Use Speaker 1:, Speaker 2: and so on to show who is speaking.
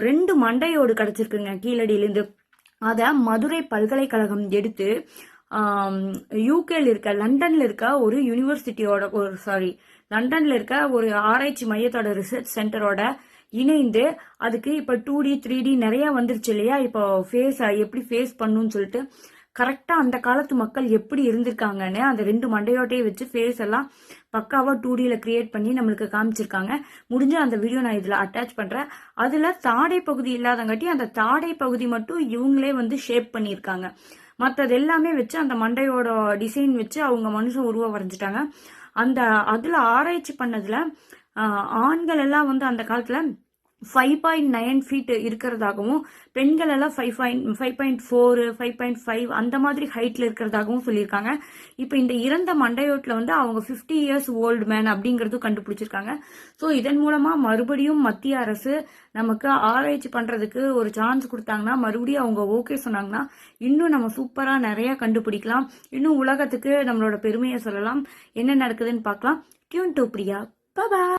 Speaker 1: 2 மண்டையோடு கிடைச்சிருக்குங்க கீழடியிலேருந்து. அதை மதுரை பல்கலைக்கழகம் எடுத்து யூகேல இருக்க லண்டன்ல இருக்க ஒரு யூனிவர்சிட்டியோட லண்டன்ல இருக்க ஒரு ஆராய்ச்சி மையத்தோட ரிசர்ச் சென்டரோட இணைந்து அதுக்கு இப்போ 2D 3D நிறைய வந்துருச்சு இல்லையா. இப்போ எப்படி ஃபேஸ் பண்ணுன்னு சொல்லிட்டு கரெக்டாக அந்த காலத்து மக்கள் எப்படி இருந்திருக்காங்கன்னு அந்த 2 மண்டையோட்டையே வச்சு ஃபேஸ் எல்லாம் பக்காவாக 2Dல கிரியேட் பண்ணி நம்மளுக்கு காமிச்சிருக்காங்க. முடிஞ்ச அந்த வீடியோ நான் இதில் அட்டாச் பண்ணுறேன். அதில் தாடை பகுதி இல்லாதங்காட்டி அந்த தாடை பகுதி மட்டும் இவங்களே வந்து ஷேப் பண்ணியிருக்காங்க. மற்றது எல்லாமே வச்சு அந்த மண்டையோட டிசைன் வச்சு அவங்க மனுஷன் உருவம் வரைஞ்சிட்டாங்க. அதில் ஆராய்ச்சி பண்ணதில் ஆண்கள் எல்லாம் வந்து அந்த காலத்தில் 5.9 ஃபீட் இருக்கிறதாகவும் பெண்கள் எல்லாம் 5.4 5.5 அந்த மாதிரி ஹைட்ல இருக்கிறதாகவும் சொல்லியிருக்காங்க. இப்போ இந்த இறந்த மண்டையோட்டில் வந்து அவங்க 50 இயர்ஸ் ஓல்டு மேன் அப்படிங்கிறதும் கண்டுபிடிச்சிருக்காங்க. ஸோ இதன் மூலமா மறுபடியும் மத்திய அரசு நமக்கு ஆராய்ச்சி பண்றதுக்கு ஒரு சான்ஸ் கொடுத்தாங்கன்னா, மறுபடியும் அவங்க ஓகே சொன்னாங்கன்னா இன்னும் நம்ம சூப்பரா நிறைய கண்டுபிடிக்கலாம். இன்னும் உலகத்துக்கு நம்மளோட பெருமையை சொல்லலாம். என்ன நடக்குதுன்னு பார்க்கலாம். Tune to Priya. பாய்.